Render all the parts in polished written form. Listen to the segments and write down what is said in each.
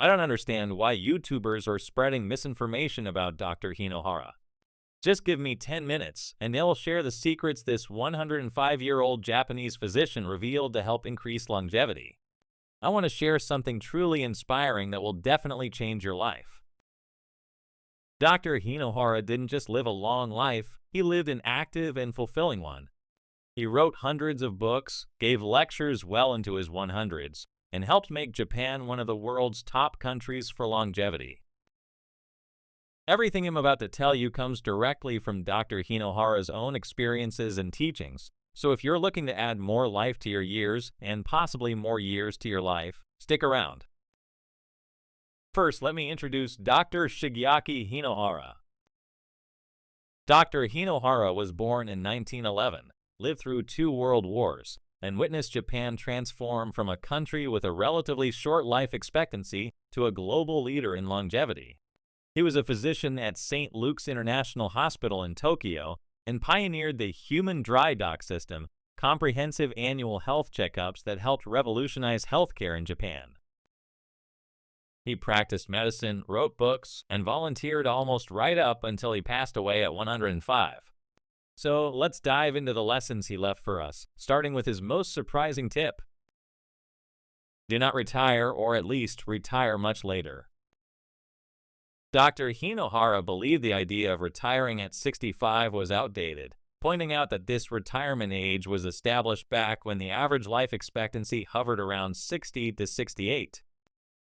I don't understand why YouTubers are spreading misinformation about Dr. Hinohara. Just give me 10 minutes, and they'll share the secrets this 105-year-old Japanese physician revealed to help increase longevity. I want to share something truly inspiring that will definitely change your life. Dr. Hinohara didn't just live a long life, he lived an active and fulfilling one. He wrote hundreds of books, gave lectures well into his 100s, and helped make Japan one of the world's top countries for longevity. Everything I'm about to tell you comes directly from Dr. Hinohara's own experiences and teachings, so if you're looking to add more life to your years, and possibly more years to your life, stick around. First, let me introduce Dr. Shigeaki Hinohara. Dr. Hinohara was born in 1911, lived through 2 world wars, and witnessed Japan transform from a country with a relatively short life expectancy to a global leader in longevity. He was a physician at St. Luke's International Hospital in Tokyo and pioneered the human dry dock system, comprehensive annual health checkups that helped revolutionize healthcare in Japan. He practiced medicine, wrote books, and volunteered almost right up until he passed away at 105. So let's dive into the lessons he left for us, starting with his most surprising tip. Do not retire, or at least retire much later. Dr. Hinohara believed the idea of retiring at 65 was outdated, pointing out that this retirement age was established back when the average life expectancy hovered around 60 to 68.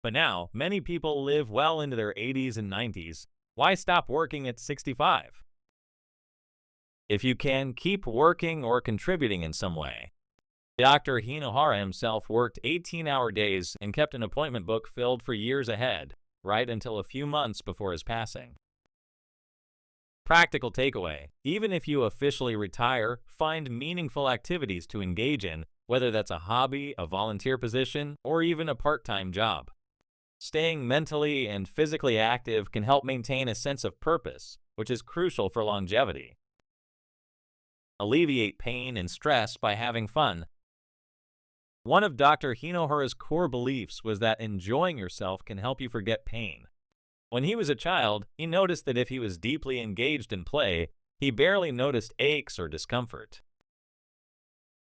But now, many people live well into their 80s and 90s. Why stop working at 65? If you can, keep working or contributing in some way. Dr. Hinohara himself worked 18-hour days and kept an appointment book filled for years ahead, right until a few months before his passing. Practical takeaway: even if you officially retire, find meaningful activities to engage in, whether that's a hobby, a volunteer position, or even a part-time job. Staying mentally and physically active can help maintain a sense of purpose, which is crucial for longevity. Alleviate pain and stress by having fun. One of Dr. Hinohara's core beliefs was that enjoying yourself can help you forget pain. When he was a child, he noticed that if he was deeply engaged in play, he barely noticed aches or discomfort.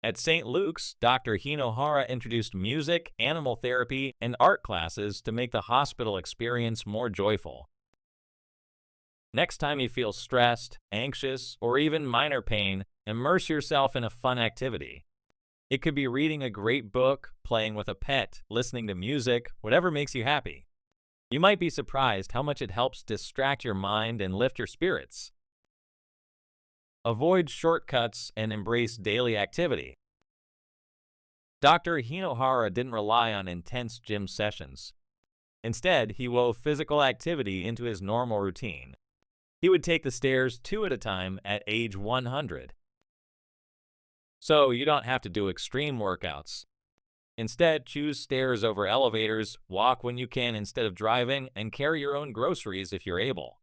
At St. Luke's, Dr. Hinohara introduced music, animal therapy, and art classes to make the hospital experience more joyful. Next time you feel stressed, anxious, or even minor pain, immerse yourself in a fun activity. It could be reading a great book, playing with a pet, listening to music, whatever makes you happy. You might be surprised how much it helps distract your mind and lift your spirits. Avoid shortcuts and embrace daily activity. Dr. Hinohara didn't rely on intense gym sessions. Instead, he wove physical activity into his normal routine. He would take the stairs 2 at a time at age 100. So you don't have to do extreme workouts. Instead, choose stairs over elevators, walk when you can instead of driving, and carry your own groceries if you're able.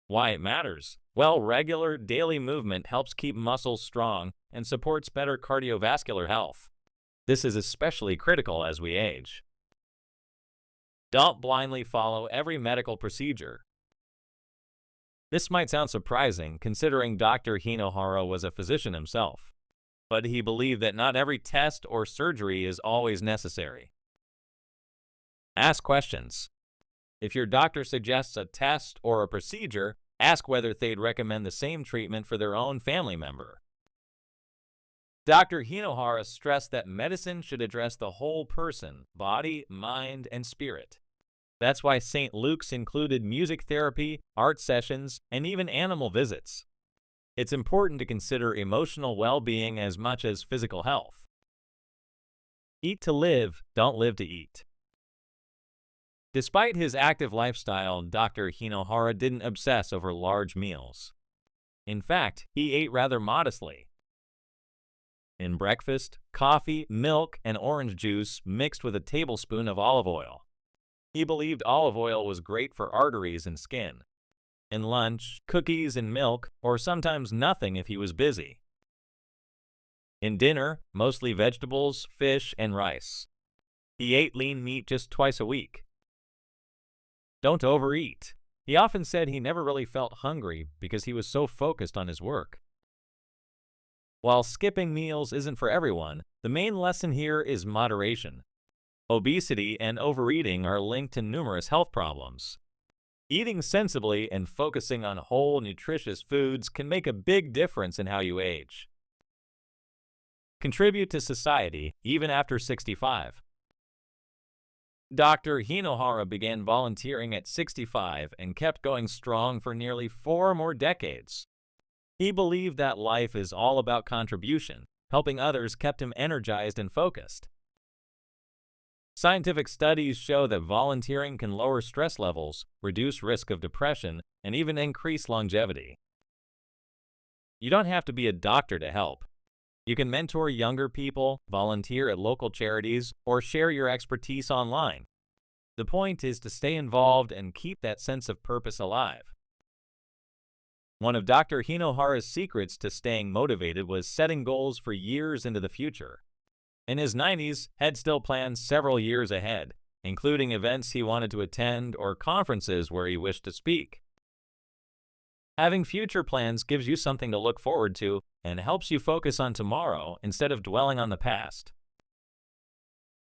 Why it matters? Well, regular daily movement helps keep muscles strong and supports better cardiovascular health. This is especially critical as we age. Don't blindly follow every medical procedure. This might sound surprising considering Dr. Hinohara was a physician himself, but he believed that not every test or surgery is always necessary. Ask questions. If your doctor suggests a test or a procedure, ask whether they'd recommend the same treatment for their own family member. Dr. Hinohara stressed that medicine should address the whole person, body, mind, and spirit. That's why St. Luke's included music therapy, art sessions, and even animal visits. It's important to consider emotional well-being as much as physical health. Eat to live, don't live to eat. Despite his active lifestyle, Dr. Hinohara didn't obsess over large meals. In fact, he ate rather modestly. In breakfast, coffee, milk, and orange juice mixed with a tablespoon of olive oil. He believed olive oil was great for arteries and skin. In lunch, cookies and milk, or sometimes nothing if he was busy. In dinner, mostly vegetables, fish, and rice. He ate lean meat just twice a week. Don't overeat. He often said he never really felt hungry because he was so focused on his work. While skipping meals isn't for everyone, the main lesson here is moderation. Obesity and overeating are linked to numerous health problems. Eating sensibly and focusing on whole, nutritious foods can make a big difference in how you age. Contribute to society even after 65. Dr. Hinohara began volunteering at 65 and kept going strong for nearly 4 more decades. He believed that life is all about contribution. Helping others kept him energized and focused. Scientific studies show that volunteering can lower stress levels, reduce risk of depression, and even increase longevity. You don't have to be a doctor to help. You can mentor younger people, volunteer at local charities, or share your expertise online. The point is to stay involved and keep that sense of purpose alive. One of Dr. Hinohara's secrets to staying motivated was setting goals for years into the future. In his 90s, Head still planned several years ahead, including events he wanted to attend or conferences where he wished to speak. Having future plans gives you something to look forward to and helps you focus on tomorrow instead of dwelling on the past.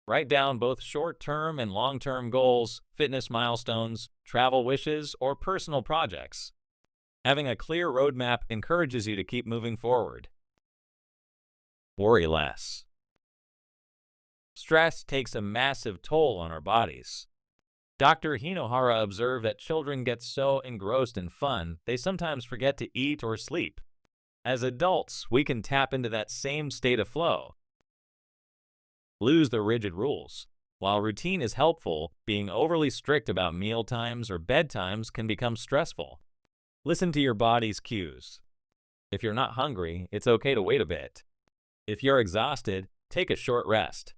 Write down both short-term and long-term goals, fitness milestones, travel wishes, or personal projects. Having a clear roadmap encourages you to keep moving forward. Worry less. Stress takes a massive toll on our bodies. Dr. Hinohara observed that children get so engrossed in fun, they sometimes forget to eat or sleep. As adults, we can tap into that same state of flow. Lose the rigid rules. While routine is helpful, being overly strict about meal times or bedtimes can become stressful. Listen to your body's cues. If you're not hungry, it's okay to wait a bit. If you're exhausted, take a short rest.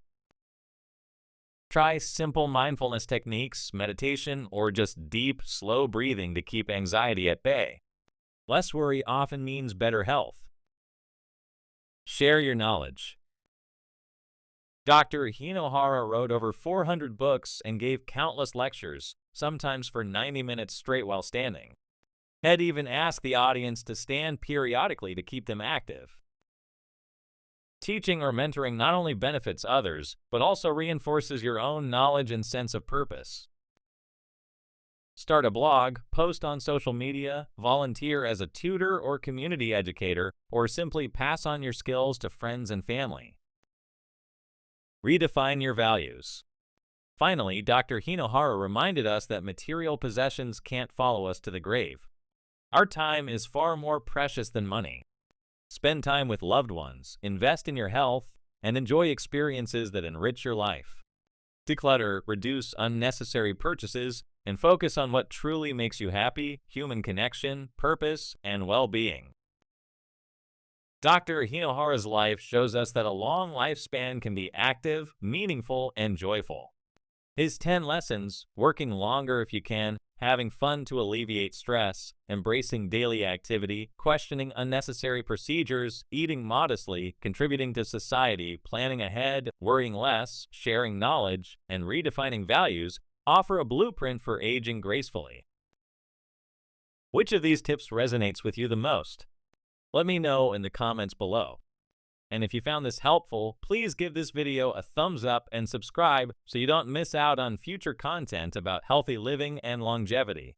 Try simple mindfulness techniques, meditation, or just deep, slow breathing to keep anxiety at bay. Less worry often means better health. Share your knowledge. Dr. Hinohara wrote over 400 books and gave countless lectures, sometimes for 90 minutes straight while standing. Head even asked the audience to stand periodically to keep them active. Teaching or mentoring not only benefits others, but also reinforces your own knowledge and sense of purpose. Start a blog, post on social media, volunteer as a tutor or community educator, or simply pass on your skills to friends and family. Redefine your values. Finally, Dr. Hinohara reminded us that material possessions can't follow us to the grave. Our time is far more precious than money. Spend time with loved ones, invest in your health, and enjoy experiences that enrich your life. Declutter, reduce unnecessary purchases, and focus on what truly makes you happy: human connection, purpose, and well-being. Dr. Hinohara's life shows us that a long lifespan can be active, meaningful, and joyful. His 10 lessons, working longer if you can, having fun to alleviate stress, embracing daily activity, questioning unnecessary procedures, eating modestly, contributing to society, planning ahead, worrying less, sharing knowledge, and redefining values, offer a blueprint for aging gracefully. Which of these tips resonates with you the most? Let me know in the comments below. And if you found this helpful, please give this video a thumbs up and subscribe so you don't miss out on future content about healthy living and longevity.